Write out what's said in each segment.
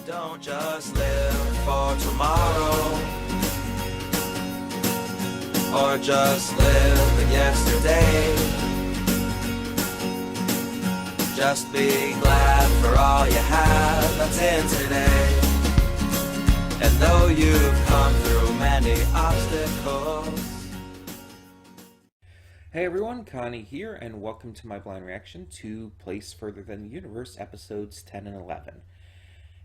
Don't just live for tomorrow, or just live in yesterday. Just be glad for all you have that's in today. And though you've come through many obstacles. Hey everyone, Connie here, and welcome to my blind reaction to Place Further Than the Universe, episodes 10 and 11.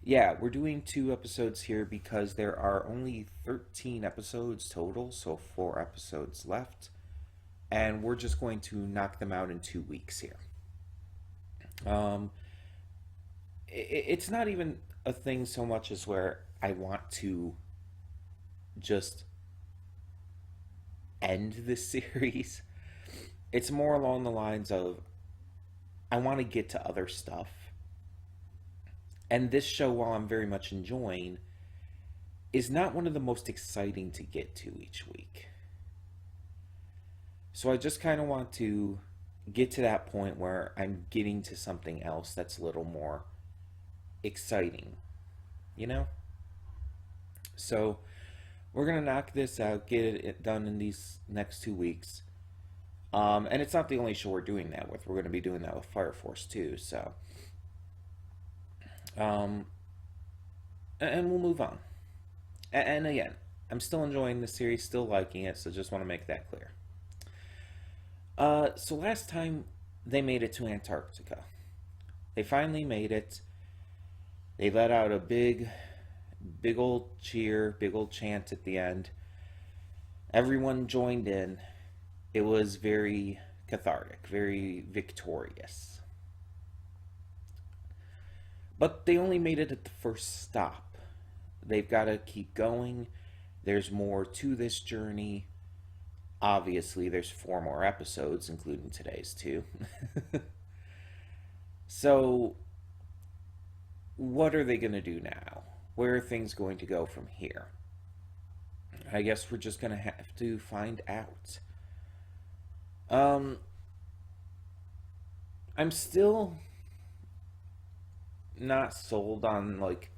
Yeah, we're doing 2 episodes here because there are only 13 episodes total, so 4 episodes left. And we're just going to knock them out in 2 weeks here. It's not even a thing so much as where I want to just end this series. It's more along the lines of I want to get to other stuff. And this show, while I'm very much enjoying, is not one of the most exciting to get to each week. So I just kind of want to get to that point where I'm getting to something else that's a little more exciting, you know? So we're going to knock this out, get it done in these next 2 weeks. And it's not the only show we're doing that with. We're going to be doing that with Fire Force too, so. And we'll move on. And again, I'm still enjoying the series, still liking it, so just want to make that clear. So last time they made it to Antarctica. They finally made it. They let out a big old cheer, big old chant at the end. Everyone joined in. It was very cathartic, very victorious. But they only made it at the first stop. They've got to keep going. There's more to this journey. Obviously, there's 4 more episodes, including today's 2. So, what are they going to do now? Where are things going to go from here? I guess we're just going to have to find out. I'm still not sold on, like,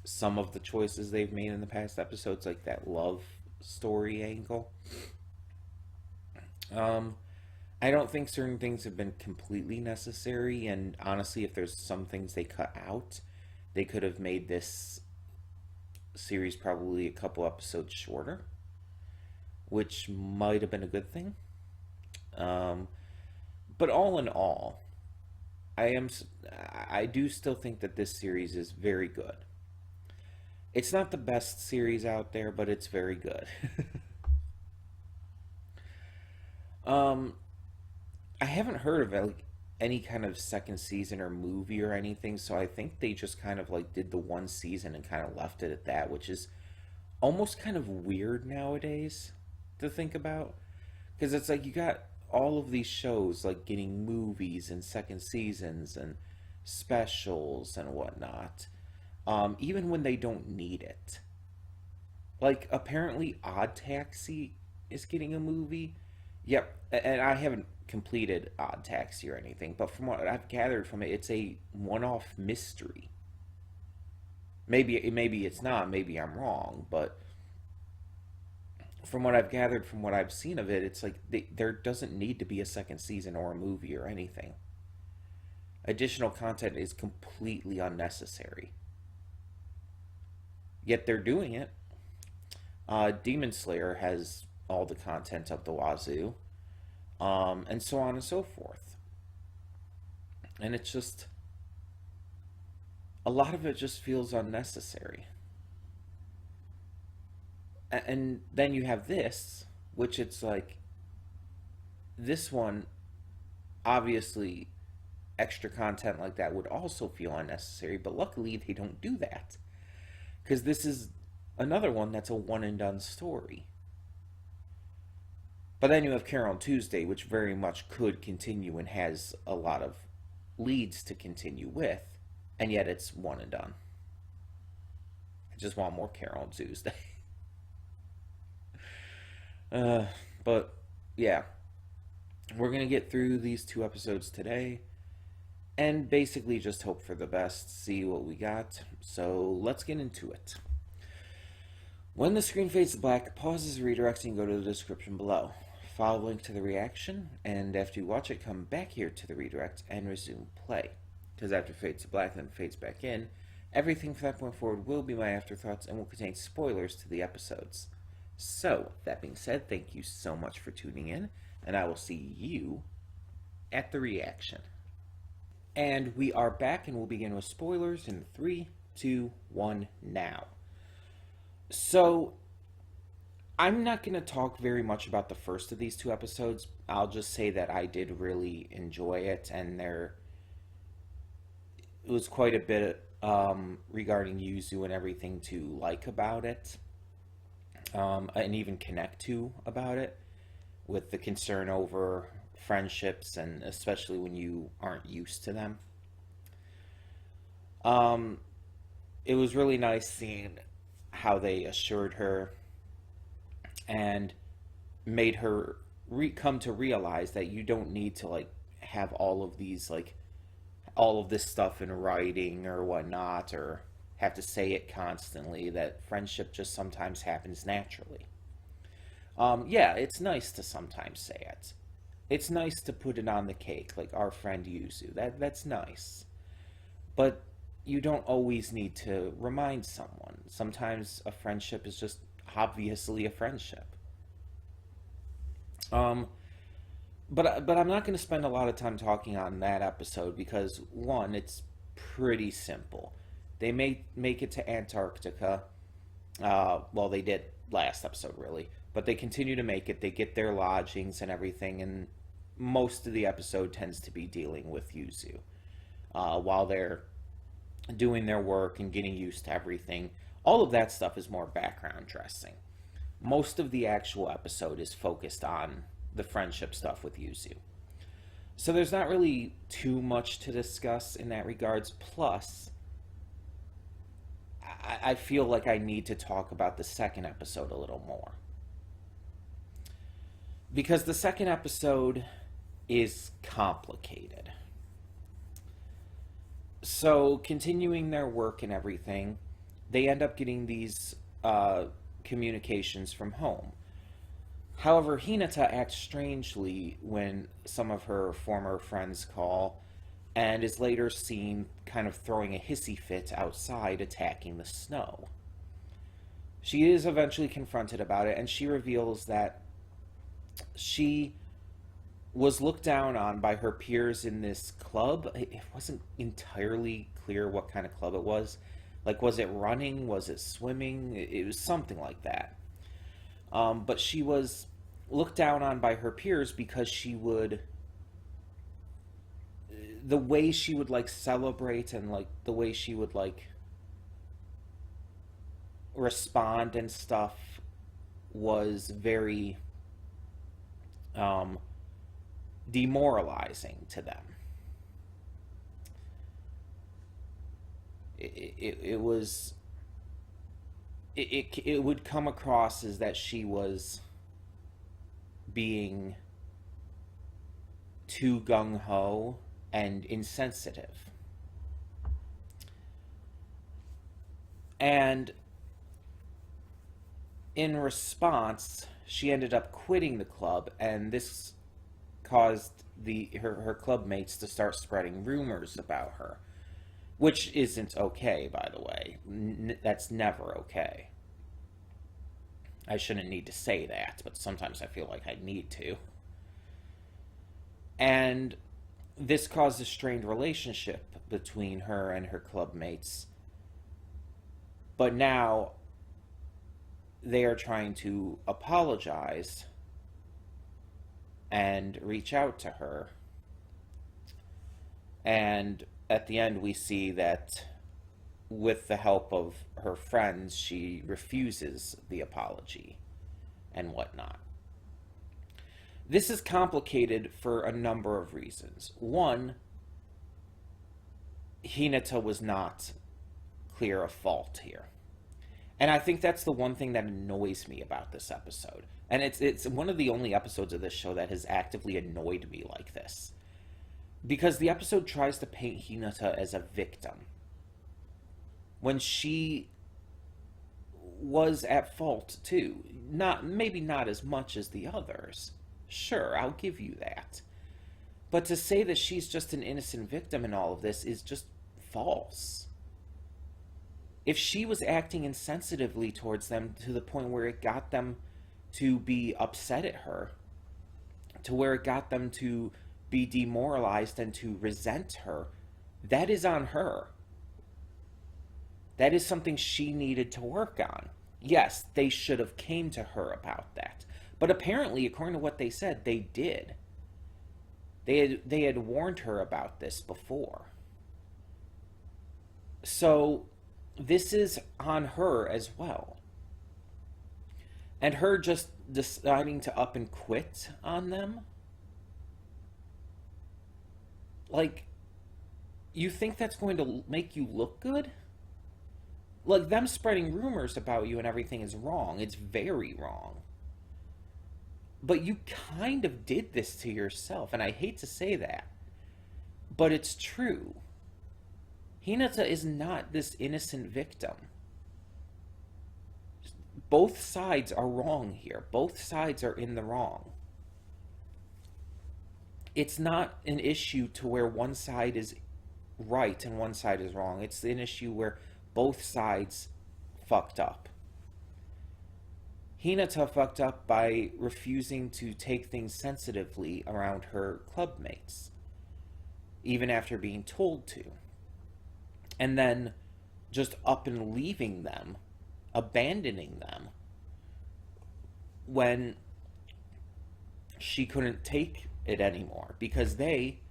some of the choices they've made in the past episodes, like that love story angle. I don't think certain things have been completely necessary, and honestly, if there's some things they cut out, they could have made this series probably a couple episodes shorter, which might have been a good thing. But all in all, I do still think that this series is very good. It's not the best series out there, but it's very good. I haven't heard of any kind of second season or movie or anything, so I think they just kind of like did the 1 season and kind of left it at that, which is almost kind of weird nowadays to think about, because it's like you got all of these shows like getting movies and second seasons and specials and whatnot, even when they don't need it. Like, apparently Odd Taxi is getting a movie. Yep, and I haven't completed Odd Taxi or anything, but from what I've gathered from it, it's a one-off mystery. Maybe it's not, maybe I'm wrong, but from what I've gathered, from what I've seen of it, it's like there doesn't need to be a second season or a movie or anything. Additional content is completely unnecessary. Yet they're doing it. Demon Slayer has all the content up the wazoo, and so on and so forth. And it's just, a lot of it just feels unnecessary. And then you have this, which it's like, this one, obviously, extra content like that would also feel unnecessary, but luckily they don't do that. Because this is another one that's a one and done story. But then you have Carol and Tuesday, which very much could continue and has a lot of leads to continue with, and yet it's one and done. I just want more Carol and Tuesday. But yeah, we're gonna get through these 2 episodes today, and basically just hope for the best, see what we got. So let's get into it. When the screen fades to black, pause the redirects and go to the description below. Follow the link to the reaction, and after you watch it, come back here to the redirect and resume play. Because after it fades to black and then fades back in, everything from that point forward will be my afterthoughts and will contain spoilers to the episodes. So, that being said, thank you so much for tuning in, and I will see you at the reaction. And we are back, and we'll begin with spoilers in 3, 2, 1, now. So, I'm not going to talk very much about the first of these 2 episodes. I'll just say that I did really enjoy it, and it was quite a bit regarding Yuzu and everything to like about it, and even connect to about it, with the concern over friendships, and especially when you aren't used to them. It was really nice seeing how they assured her and made her come to realize that you don't need to like have all of these like all of this stuff in writing or whatnot, or have to say it constantly, that friendship just sometimes happens naturally. Yeah, it's nice to sometimes say it. It's nice to put it on the cake, like our friend Yuzu. That's nice. But you don't always need to remind someone. Sometimes a friendship is just obviously a friendship. But I'm not going to spend a lot of time talking on that episode because, one, it's pretty simple. They make it to Antarctica. Well, they did last episode, really. But they continue to make it. They get their lodgings and everything, and most of the episode tends to be dealing with Yuzu. While they're doing their work and getting used to everything. All of that stuff is more background dressing. Most of the actual episode is focused on the friendship stuff with Yuzu. So there's not really too much to discuss in that regards. Plus, I feel like I need to talk about the second episode a little more. Because the second episode is complicated. So, continuing their work and everything, they end up getting these communications from home. However, Hinata acts strangely when some of her former friends call, and is later seen kind of throwing a hissy fit outside, attacking the snow. She is eventually confronted about it, and she reveals that she was looked down on by her peers in this club. It wasn't entirely clear what kind of club it was. Like, was it running? Was it swimming? It was something like that. But she was looked down on by her peers because she would... The way she would, like, celebrate and, like, the way she would, like, respond and stuff was very... demoralizing to them. It would come across as that she was being too gung-ho and insensitive. And in response, she ended up quitting the club, and this caused her club mates to start spreading rumors about her, which isn't okay, by the way. That's never okay. I shouldn't need to say that, but sometimes I feel like I need to. And this caused a strained relationship between her and her club mates. But now they are trying to apologize and reach out to her. And at the end, we see that with the help of her friends, she refuses the apology and whatnot. This is complicated for a number of reasons. One, Hinata was not clear of fault here. And I think that's the one thing that annoys me about this episode. And it's one of the only episodes of this show that has actively annoyed me like this. Because the episode tries to paint Hinata as a victim when she was at fault too. Maybe not as much as the others. Sure, I'll give you that. But to say that she's just an innocent victim in all of this is just false. If she was acting insensitively towards them to the point where it got them to be upset at her, to where it got them to be demoralized and to resent her, that is on her. That is something she needed to work on. Yes, they should have came to her about that. But apparently, according to what they said, they did. They had warned her about this before. So this is on her as well. And her just deciding to up and quit on them? Like, you think that's going to make you look good? Like, them spreading rumors about you and everything is wrong. It's very wrong. But you kind of did this to yourself, and I hate to say that, but it's true. Hinata is not this innocent victim. Both sides are wrong here. Both sides are in the wrong. It's not an issue to where one side is right and one side is wrong. It's an issue where both sides fucked up. Hinata fucked up by refusing to take things sensitively around her clubmates, even after being told to. And then just up and leaving them, abandoning them, when she couldn't take it anymore, because they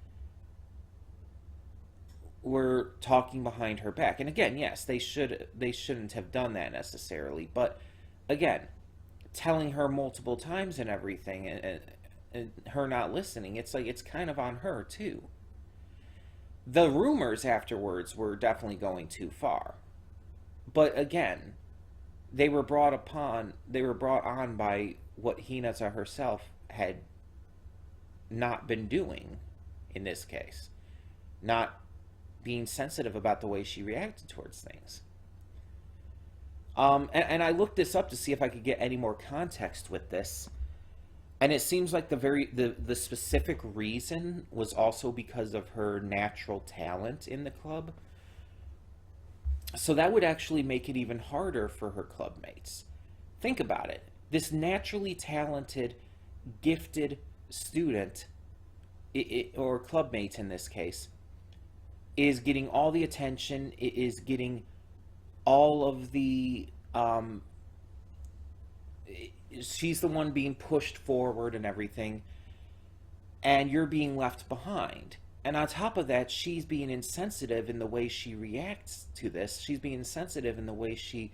were talking behind her back. And again, yes, they shouldn't have done that necessarily, but again, telling her multiple times and everything, and her not listening, it's like, it's kind of on her too. The rumors afterwards were definitely going too far, but again, they were brought on by what Hinata herself had not been doing in this case, not being sensitive about the way she reacted towards things. And I looked this up to see if I could get any more context with this, and it seems like the specific reason was also because of her natural talent in the club. So that would actually make it even harder for her clubmates. Think about it. This naturally talented, gifted student, or clubmate in this case, is getting all the attention, is getting all of the, she's the one being pushed forward and everything, and you're being left behind. And on top of that, she's being insensitive in the way she reacts to this. She's being insensitive in the way she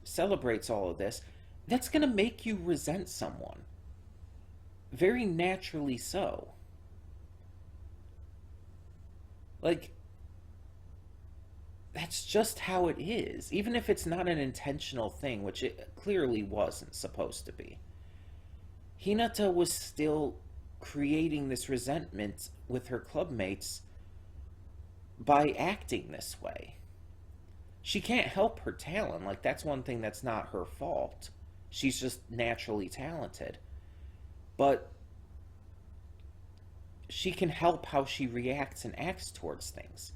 celebrates all of this. That's going to make you resent someone. Very naturally so. Like, that's just how it is. Even if it's not an intentional thing, which it clearly wasn't supposed to be. Hinata was still creating this resentment with her clubmates by acting this way. She can't help her talent. Like, that's one thing that's not her fault. She's just naturally talented. But she can help how she reacts and acts towards things.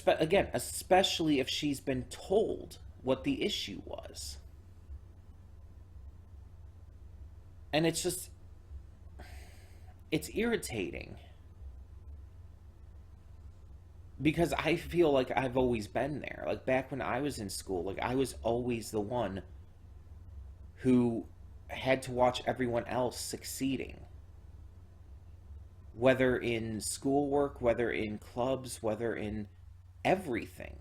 Again, especially if she's been told what the issue was. And it's just, it's irritating. Because I feel like I've always been there. Like, back when I was in school, like, I was always the one who had to watch everyone else succeeding. Whether in schoolwork, whether in clubs, whether in everything.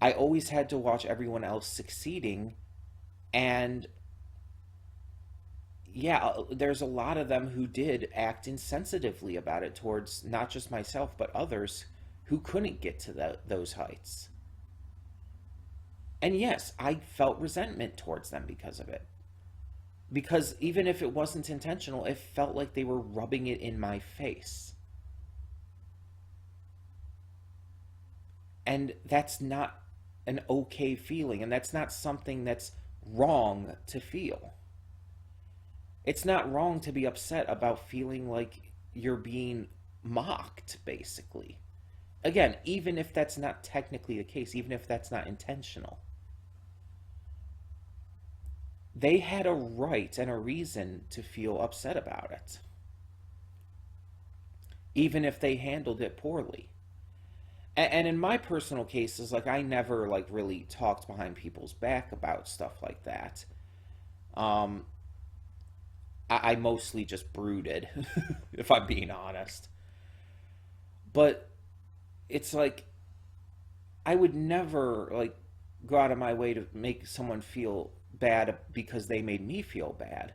I always had to watch everyone else succeeding, and yeah, there's a lot of them who did act insensitively about it towards not just myself, but others who couldn't get to those heights. And yes, I felt resentment towards them because of it. Because even if it wasn't intentional, it felt like they were rubbing it in my face. And that's not an okay feeling, and that's not something that's wrong to feel. It's not wrong to be upset about feeling like you're being mocked, basically. Again, even if that's not technically the case, even if that's not intentional, they had a right and a reason to feel upset about it, even if they handled it poorly. And in my personal cases, like, I never like really talked behind people's back about stuff like that. Um, I mostly just brooded, if I'm being honest. But it's like I would never like go out of my way to make someone feel bad because they made me feel bad.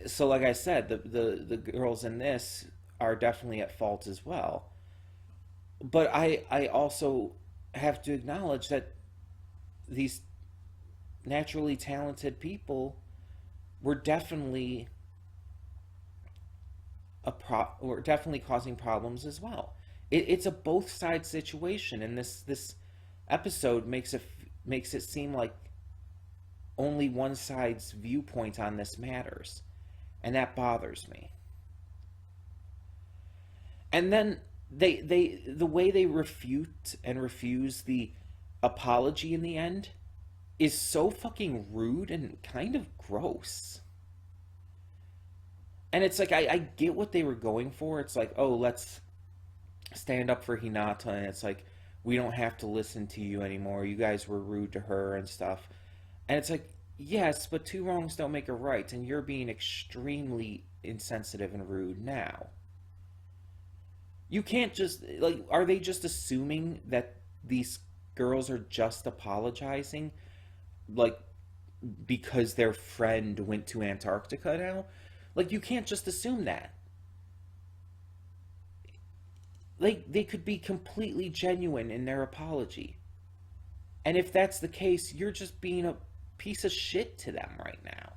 So like I said, the girls in this are definitely at fault as well. But I also have to acknowledge that these naturally talented people were definitely were definitely causing problems as well. It's a both sides situation, and this episode makes it seem like only one side's viewpoint on this matters, and that bothers me. And then the way they refute and refuse the apology in the end is so fucking rude and kind of gross. And it's like I get what they were going for. It's like, oh, let's stand up for Hinata, and it's like, we don't have to listen to you anymore. You guys were rude to her and stuff. And it's like, yes, but two wrongs don't make a right, and you're being extremely insensitive and rude now. You can't just, like, are they just assuming that these girls are just apologizing, like, because their friend went to Antarctica now? Like, you can't just assume that. Like, they could be completely genuine in their apology. And if that's the case, you're just being a piece of shit to them right now.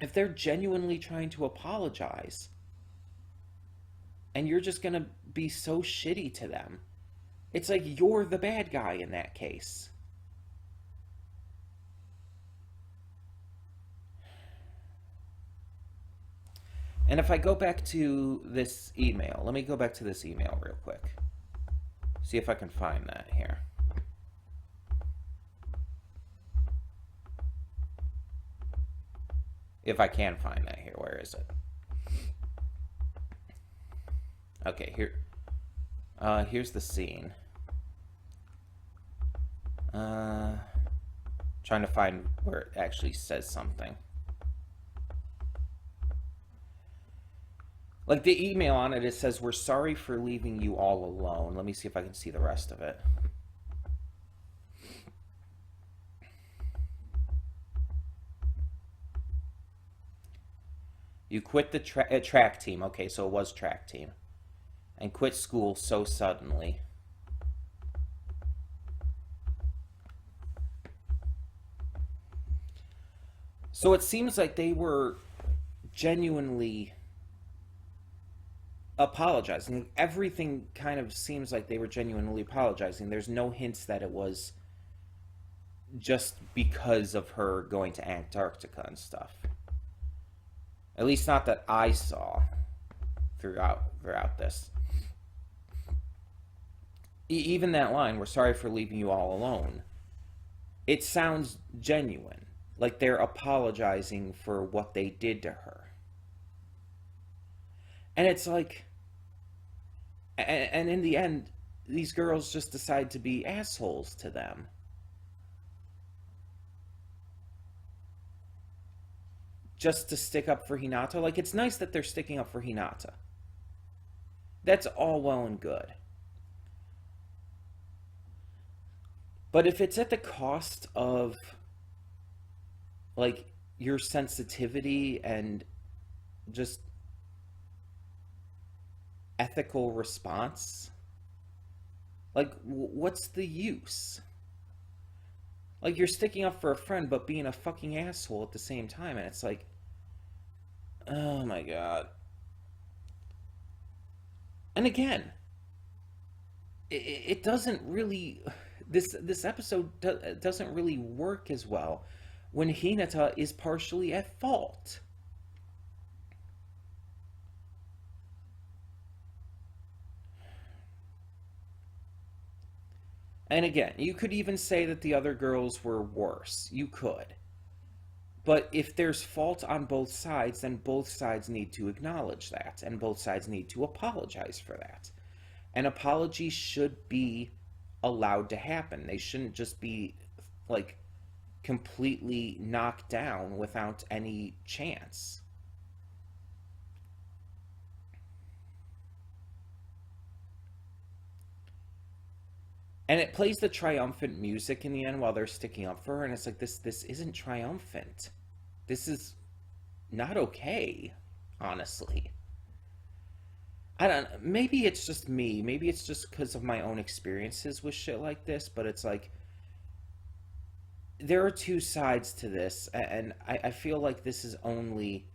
If they're genuinely trying to apologize, and you're just gonna be so shitty to them, it's like you're the bad guy in that case. And if I go back to this email, let me go back to this email real quick. See if I can find that here. If I can find that here, where is it? Okay, here's the scene. Trying to find where it actually says something. Like, the email on it, it says, "We're sorry for leaving you all alone." Let me see if I can see the rest of it. You quit the track team. Okay, so it was track team. And quit school so suddenly. So it seems like they were genuinely apologizing. Everything kind of seems like they were genuinely apologizing. There's no hints that it was just because of her going to Antarctica and stuff. At least not that I saw throughout this. Even that line, "We're sorry for leaving you all alone," it sounds genuine. Like they're apologizing for what they did to her. And it's like, and in the end, these girls just decide to be assholes to them. Just to stick up for Hinata. Like, it's nice that they're sticking up for Hinata. That's all well and good. But if it's at the cost of, like, your sensitivity and just ethical response, like, what's the use? Like, you're sticking up for a friend, but being a fucking asshole at the same time. And it's like, oh my god. And again, it doesn't really. This episode doesn't really work as well when Hinata is partially at fault. And again, you could even say that the other girls were worse. You could. But if there's fault on both sides, then both sides need to acknowledge that, and both sides need to apologize for that. An apology should be allowed to happen. They shouldn't just be, like, completely knocked down without any chance. And it plays the triumphant music in the end while they're sticking up for her, and it's like, this isn't triumphant. This is not okay, honestly. I don't know. Maybe it's just me. Maybe it's just because of my own experiences with shit like this, but it's like, there are two sides to this, and I feel like this is only,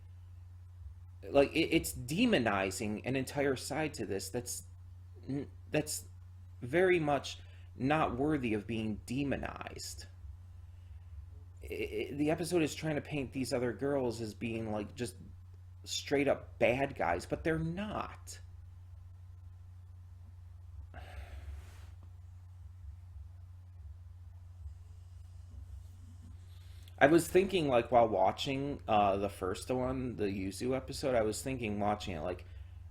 like, it's demonizing an entire side to this that's very much not worthy of being demonized. The episode is trying to paint these other girls as being, like, just straight up bad guys, but they're not. I was thinking, like, while watching the first one, the Yuzu episode, I was thinking, watching it, like,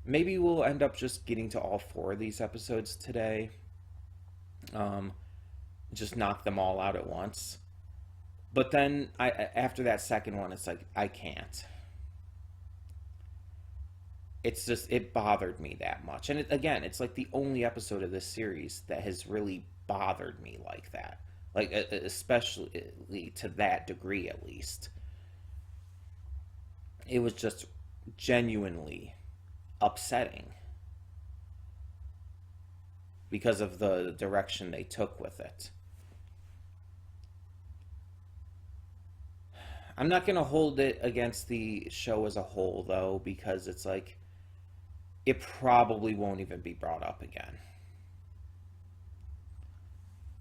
maybe we'll end up just getting to all four of these episodes today. Just knock them all out at once. But then, after that second one, it's like, I can't. It's just, it bothered me that much. And again, it's like the only episode of this series that has really bothered me like that. Like, especially to that degree, at least. It was just genuinely upsetting because of the direction they took with it. I'm not going to hold it against the show as a whole, though, because it's like, it probably won't even be brought up again.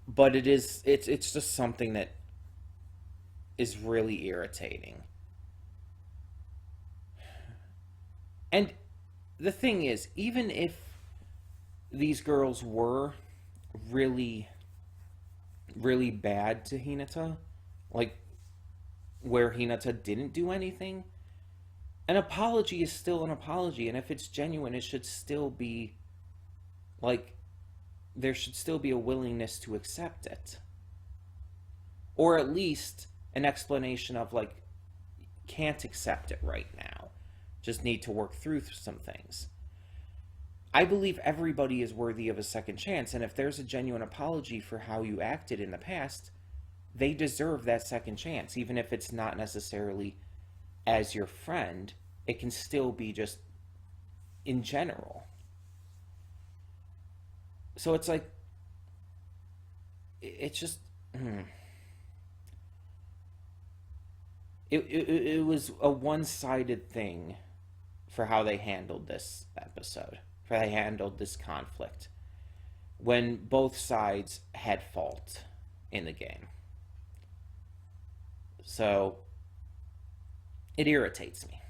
But it's just something that is really irritating. And the thing is, even if these girls were really, really bad to Hinata, like, where Hinata didn't do anything, an apology is still an apology, and if it's genuine, it should still be, like, there should still be a willingness to accept it. Or at least an explanation of, like, can't accept it right now. Just need to work through some things. I believe everybody is worthy of a second chance, and if there's a genuine apology for how you acted in the past, they deserve that second chance, even if it's not necessarily as your friend. It can still be just in general. So it's like, it's just, it was a one-sided thing for how they handled this episode, for how they handled this conflict, when both sides had fault in the game. So, it irritates me,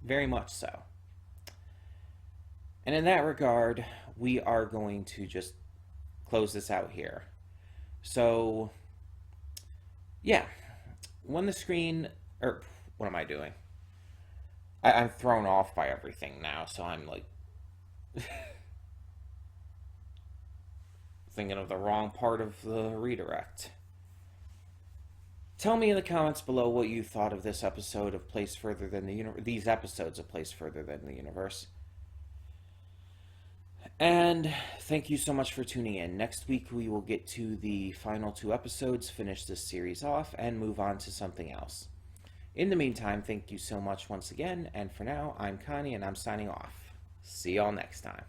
very much so. And in that regard, we are going to just close this out here. So, yeah, when the screen, or what am I doing? I'm thrown off by everything now, so I'm like thinking of the wrong part of the redirect. Tell me in the comments below what you thought of this episode of Place Further Than the Universe. These episodes of Place Further Than the Universe. And thank you so much for tuning in. Next week we will get to the final 2 episodes, finish this series off, and move on to something else. In the meantime, thank you so much once again, and for now, I'm Connie, and I'm signing off. See y'all next time.